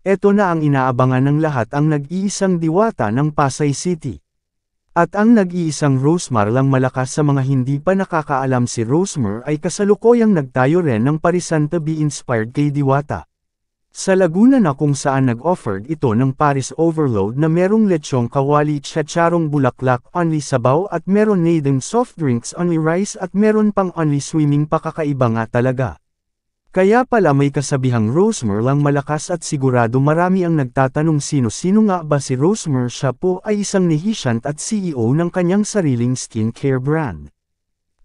Eto na ang inaabangan ng lahat, ang nag-iisang diwata ng Pasay City. At ang nag-iisang Rosemar lang malakas. Sa mga hindi pa nakakaalam, si Rosemar ay kasalukuyang nagtayo rin ng parisan to be inspired kay Diwata. Sa Laguna na kung saan nag-offered ito ng Paris Overload na merong lechong kawali, chicharong bulaklak, only sabaw at meron na din soft drinks, only rice at meron pang only swimming pa. Kakaiba nga talaga. Kaya pala may kasabihang Rosemar lang malakas at sigurado marami ang nagtatanong sino-sino nga ba si Rosemar. Siya po ay isang nehisyant at CEO ng kanyang sariling skincare brand.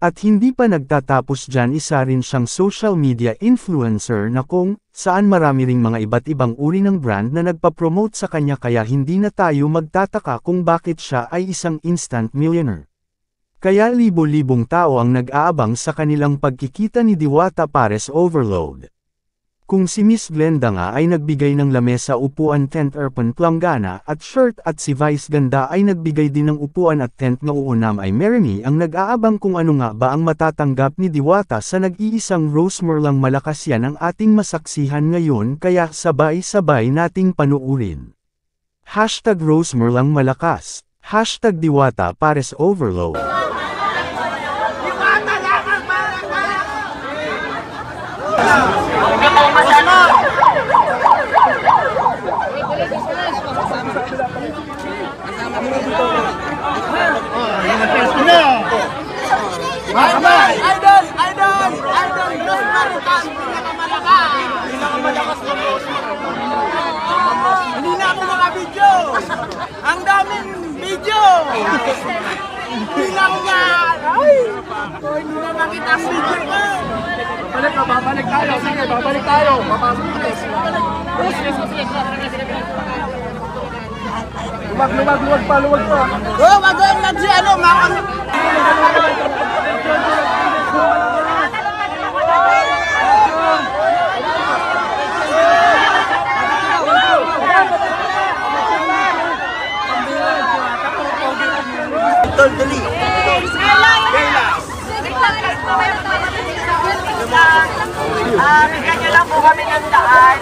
At hindi pa nagtatapos dyan, isa rin siyang social media influencer na kung saan marami ring mga iba't ibang uri ng brand na nagpapromote sa kanya, kaya hindi na tayo magtataka kung bakit siya ay isang instant millionaire. Kaya libo-libong tao ang nag-aabang sa kanilang pagkikita ni Diwata Paris Overload. Kung si Miss Glenda nga ay nagbigay ng lamesa, upuan, tent, aircon, planggana at shirt, at si Vice Ganda ay nagbigay din ng upuan at tent, na uunam ay Meremy ang nag-aabang kung ano nga ba ang matatanggap ni Diwata sa nag-iisang Rosemar lang malakas. Yan ang ating masaksihan ngayon, kaya sabay-sabay nating panuurin. #Rosemar lang malakas, #Diwata Paris Overload. Hindi na ako makabidyo. Ang daming video. Hindi na ako hindi na makita ang video ko. Babalik tayo. Sige, babalik tayo. Papasok tayo. Luwag pa. Oh, wag si ano, Dali. Bigyan nyo lang po kami ng daan.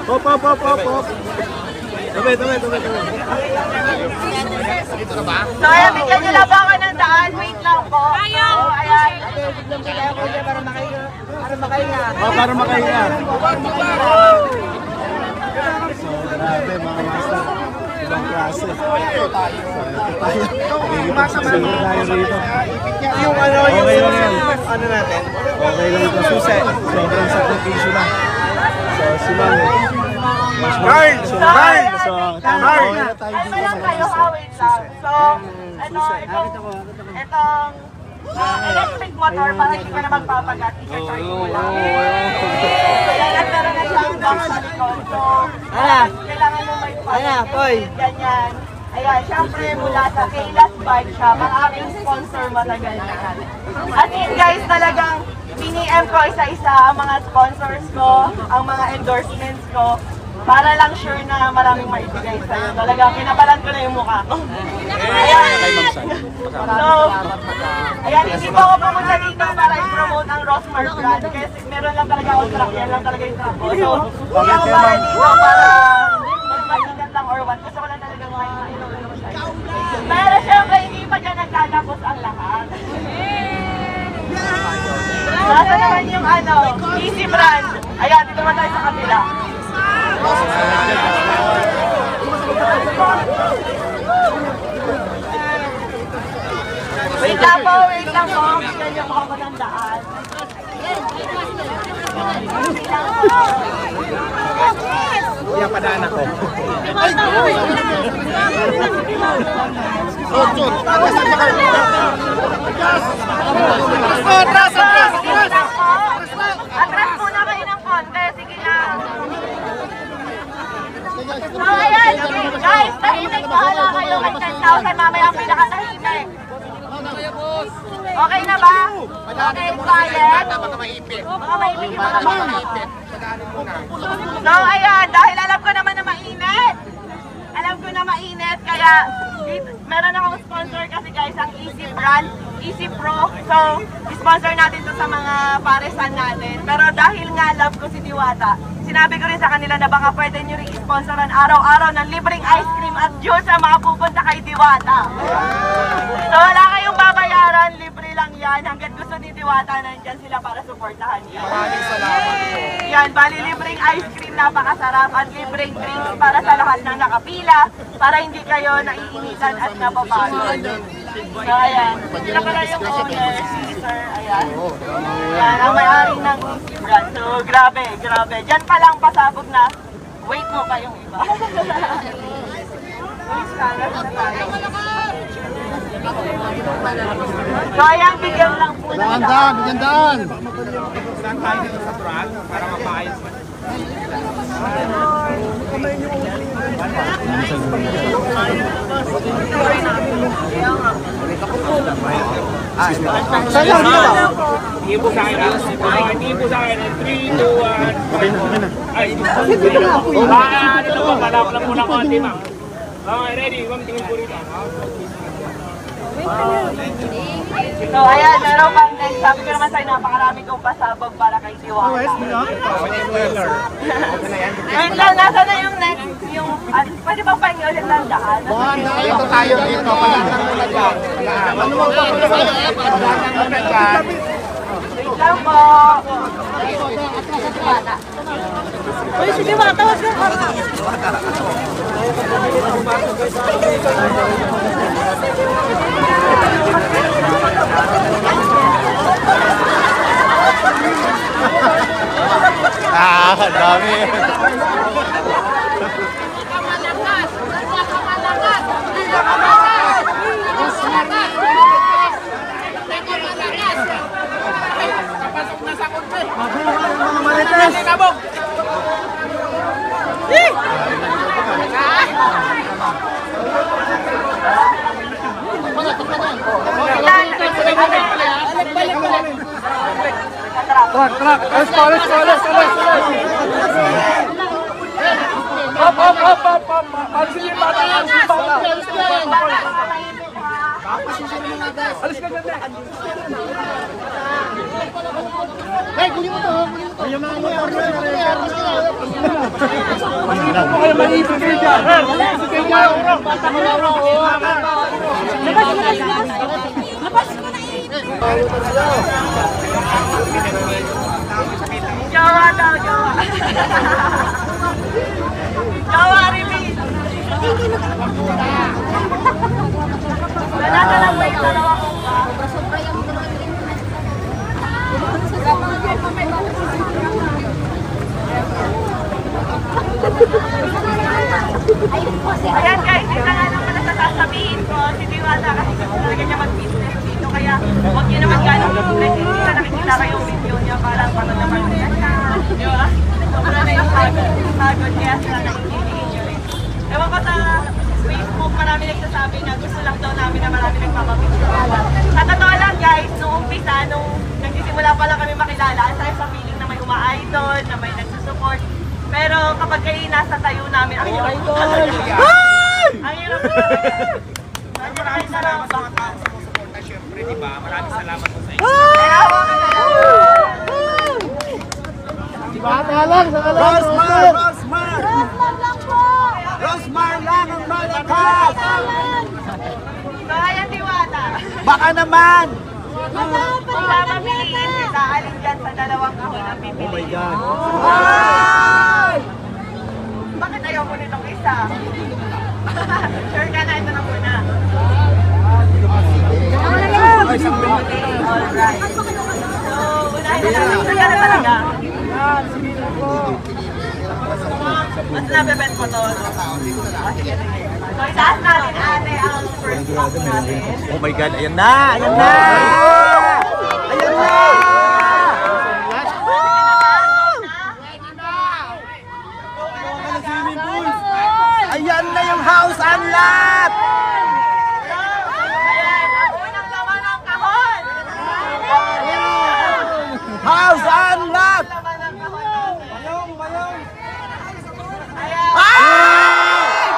Hop. Tabi. Dito na ba? So, ayan, bigyan nyo lang po ako ng daan. Wait lang po. Ayaw! So, ayan. Para makahinga. So, grabe mga master. Ibang klase. Yung ano natin? Okay lang ito. Susi. Sobrang sakripisyo na. So, sila. Carl! So, Carl lang kayo, wait lang. So, itong electric motor, para hindi ka na magpapagat, i-charge mo lang. Kaya nagkaroon na siyang box sa likod. So, kailangan mo may ganyan. Ayan, syempre mula sa Kayla's Bike Shop, ang aking sponsor matagal na. At yun guys, talagang piniem ko isa-isa ang mga sponsors ko, ang mga endorsements ko, para lang sure na maraming maibigay sa'yo. Talagang kinabalan ko na yung mukha ko. Ayan. So, ayan, hindi po ako pumunta dito para i-promote ang Rosemar brand. Kasi meron lang talaga akong truck, yan lang talaga yung truck ko. So, hindi ako para dito para magpaligat lang or what. Kasi wala talaga mga pero syempre, hindi pa dyan nagtatapos ang lahat. Nasa naman yung Easy Brand. Ayan, dito naman tayo sa kabila. Wait lang po. Bigyan niyo po ako ng daan. Yan padaan ako. Atras muna kayo ng konti. Sige lang. So ayan, guys, tahimik. Bahala kayo kay 10,000. Mamaya ang pinakatahimik. Okay na ba? Okay, quiet. Baka maipit yung mga baka. So ayan, dahil alam ko naman na mainit. Kaya meron akong sponsor kasi guys, ang Easy Brand, Easy Pro. So, sponsor natin to sa mga paresan natin. Pero dahil nga love ko si Diwata, sinabi ko rin sa kanila na baka pwede nyo rin sponsoran araw-araw ng libreng ice cream at juice sa mga pupunta kay Diwata. So wala kayong babayaran, libre lang yan. Hanggat gusto ni Diwata, nandyan sila para suportahan niyo. Maraming salamat po. Yan, bali libreng ice cream, napakasarap at libreng drinks para sa lahat ng nakapila para hindi kayo naiinitan at napapagod. So ayan, sila pala yung owner, si Sir, ayan. Yan, ang may-ari ng brand. So grabe, grabe. Diyan pa lang pasabog na, wait mo pa yung iba. So ayan, bigyan lang po. Bigyan daan. Saan tayo dito sa truck para mapaayos man? Hindi po sa akin. Hindi po sa akin. 3, 2, 1. Okay na. Ay, dito po. Malap lang muna konti, ma'am. Okay, ready. Ma'am, tingin po rito. So ayan, meron pang next. Sabi ko naman sa'yo, napakarami kong pasabog para kay Diwata. Ayun lang, nasa na yung next? Yung, pwede bang pahingi ulit ng daan? Dito tayo dito. Wait lang po. Uy, si Diwata, wag na. Ang dami. Truck. Alis. Hop. Alisin yung bata. Alis ka ganda. Hey, kunin mo to. Ayun na mo. Ako kayo malipit kayo dyan. Malipit kayo dyan. Labas mo na Jawa daw, Jawa. Jawa, repeat. Wala ka lang ba yung dalawa kong ba? Ayan guys, isa nga naman na sasabihin ko si Diwata kasi gusto talaga niya mag-business dito. Kaya huwag niyo naman gano'ng business. Hindi na nakikita kayong video niya parang naman niya. Di ba? Sobra na yung pagod kaya sila nakikinig niyo rin. Ewan ko sa Facebook, marami nagsasabi na gusto lang daw namin na marami nagpapapicture. Sa totoo lang guys, nung umpisa, nung nagsisimula pa lang kami makilala, ang tayo sa feeling na may uma-idol, na may nagsusupport. Pero kapag kayo nasa tayo namin, ang hirap ko talaga. Ang hirap ko talaga. Maraming salamat sa mga tao sa sumusuporta. Siyempre, di ba? Maraming salamat po sa inyo. Rosmar lang ang malakas! So, ayan, Diwata. Baka naman! Kung mamamiliin kita, alin dyan sa dalawang kahon ang pipiliin. Oh my God. Bakit ayaw mo nitong isa? Sure ka na, ito na muna. Okay, alright. So, unahin na natin. Sure ka na talaga? Mas nabebet mo to. So, itaas natin ate ang first box natin. Oh my God, ayan na! Ayan na! Ayan na! Ayan na yung house unlock! Ayan, ang unang laman ng kahon. House unlock! Laman ng kahon natin. Ay!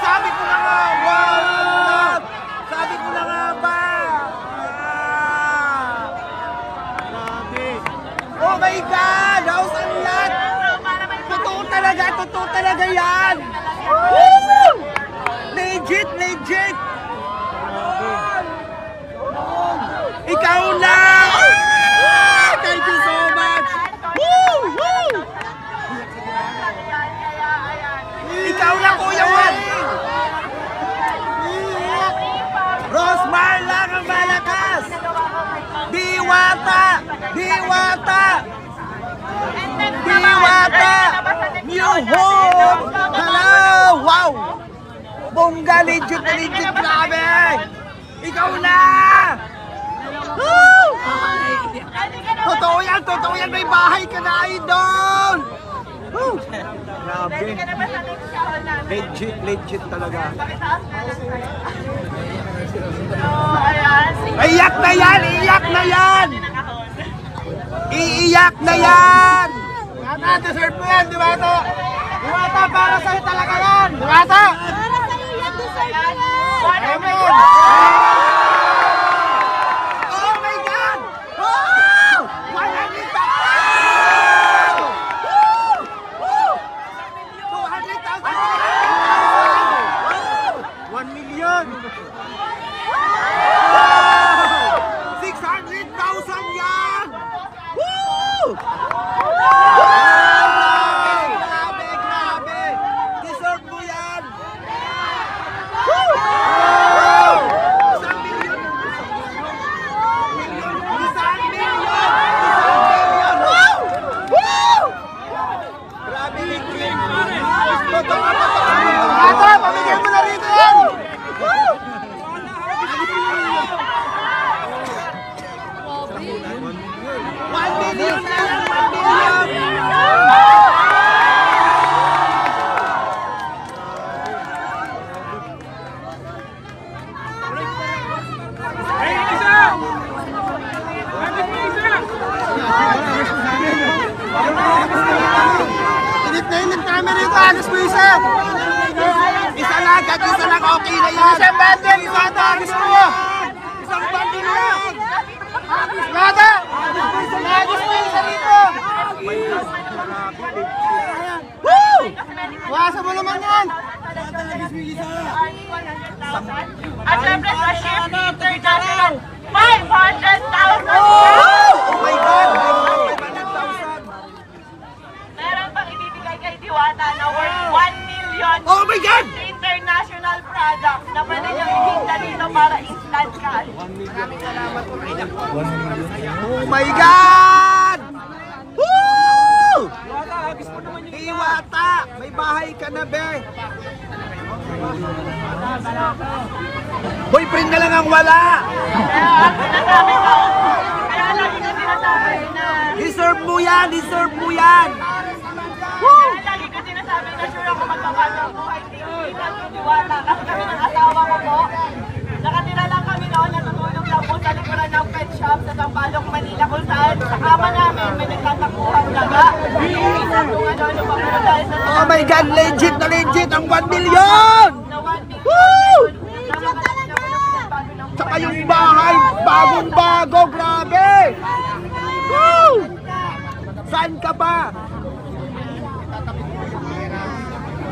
Sabi ko na nga! Wow! Sabi ko na nga ba? Grabe! Oh my God! Legit, legit! Ikaw na! Ah! Thank you so much! Woo! Woo! Ikaw na, Kuya Wally! Rosmar lang ang malakas! Diwata! Diwata! Diwata! New home! Hello! Wow! Bongga, legit na legit, grabe! Ikaw na! Woo! Totoo yan, may bahay ka na, idol! Woo! Grabe. Legit, legit talaga. Iyak na yan! Iyak na yan! Iiyak na yan! Diwata, deserve mo yan, Diwata! Diwata, para sa'yo talaga yan! Diwata! Para sa'yo yan, deserve mo yan! Amen! Oh my God! Oh! 100,000! Woo! 200,000! 1 million! 600,000 yan! Woo! Grabe, grabe! Deserve mo yan! Woo! Isang milyon! Isang milyon! Woo! Woo! Grabe, legit! Totoo! Ata, pamigay mo na rito yan! Woo! 1 million na yan! 1 million! Ay, isa! Bakit may isa? Init kami rito, agos mo isa! Isa lang, isa lang, okay na yan! Isang bundle, isa ito, agos mo! Isang bundle lang! Lada! Agos mo isa rito! Woo! Wasa mo naman yan! At syempre sa Shift International, 500,000! Oh my God! 500,000! Meron pang ibibigay kay Diwata na worth 1 million Oh my God! international product na pwede niyang ihinda dito para instant cash. Oh my God! Woo! Diwata! May bahay ka na, be! Boyfriend na lang ang wala! Sinasabi ko, kaya lagi ko sinasabi na Deserve mo yan! Deserve mo yan! kaya lagi ko sinasabi na sure ako magbabago ang buhay ni Diwata. Kasi kami ng asawa ko po, nakatira lang kami noon, natutulog lang po sa likuran ng pet shop sa Sampaloc, Manila, kung saan sa kama namin may nagtatakuhang daga. Minsan kung ano pa po dahil sa Oh my God! Legit na legit! Ang 1 million! na 1 million. Woo! Legit talaga! Tsaka yung bahay, bagong-bago! Grabe! Woo! Saan ka ba?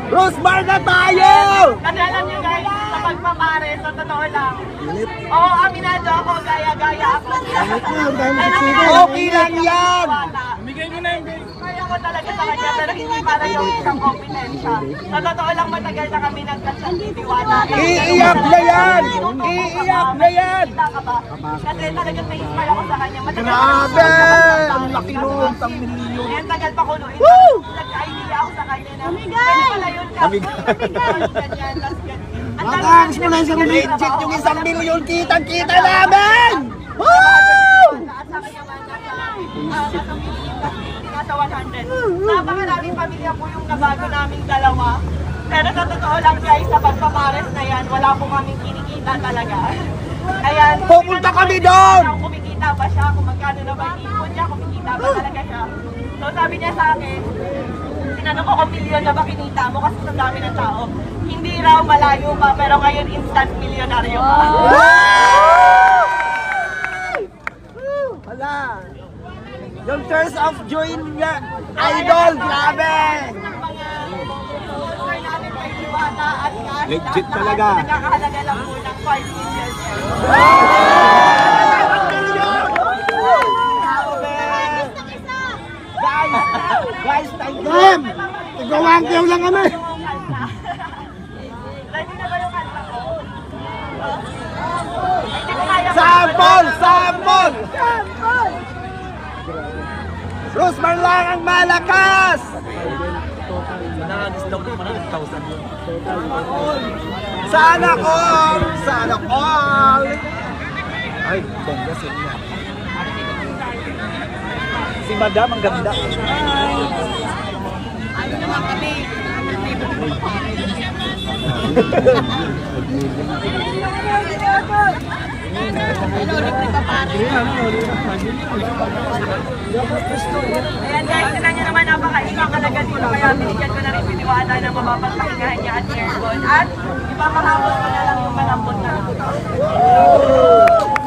Rosmar na tayo! Kasi alam niyo guys, sa pagmamare, sa totoo lang. Oo, aminado ako, gaya-gaya ako. Okay lang yan! Bigay mo na yung bill. Kaya ko talaga sa kanya, pero hindi para yung isang kompetensya. Sa totoo lang, matagal na kami nagkasya ni Diwata. Iiyak na yan! Iiyak na yan! Kita ka ba? Kasi talagang na-inspire ako sa kanya. Matagal Grabe! Ang laki nun, ang milyon! Yan, tagal pa ko noon. Woo! Nagka-idea ako sa kanya na, pwede pala yun ka. Ganyan, tas ganyan. Ang dami Matangis mo na namin isang legit pinagtrabaho. yung 1 milyon kitang-kita namin! Woo! Sa kanya man, nasa nasa 100. Napakaraming pamilya po yung nabago naming dalawa. Pero sa totoo lang guys, sa pagpapares na yan, wala po kaming kinikita talaga. Ayan. Pupunta kami doon! Kung kumikita ba siya, kung magkano na ba ipon niya, kumikita ba talaga siya. So sabi niya sa akin, tinanong ko kung milyon na ba kinita mo kasi sa dami ng tao. Hindi raw malayo pa, pero ngayon instant milyonaryo ka. Hala! Yung tears of joy niya, idol, grabe! Mga natin kay Diwata at cash Legit talaga. Nakakahalaga lang po ng 5 million. Guys, thank you. Igawang kayo lang kami. Ready na ba yung kanta ko? Sample! Rosmar lang ang malakas! Sana all! Ay, bongga sa inyo. Si Madam ang ganda. Ano naman kami? Ayan guys, sila niya naman napakaingang kalaga dito kaya binigyan ko na rin piniwala na mapapagpahingahan niya at aircon at ipapahapos ko na lang yung malambot na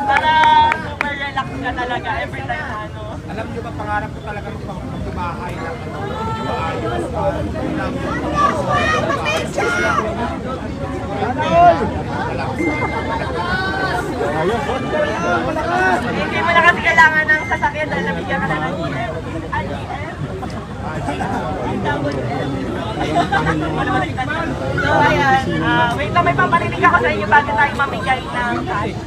para super relax ka talaga every time na ano. Alam niyo ba, pangarap ko talaga magbahay lang. Hindi mo na kasi kailangan ng sasakyan dahil nabigyan ka na ng EF. Ay, EF? So, ayan. Wait lang, may paparinig ako sa inyo bago tayo mamigay ng cash.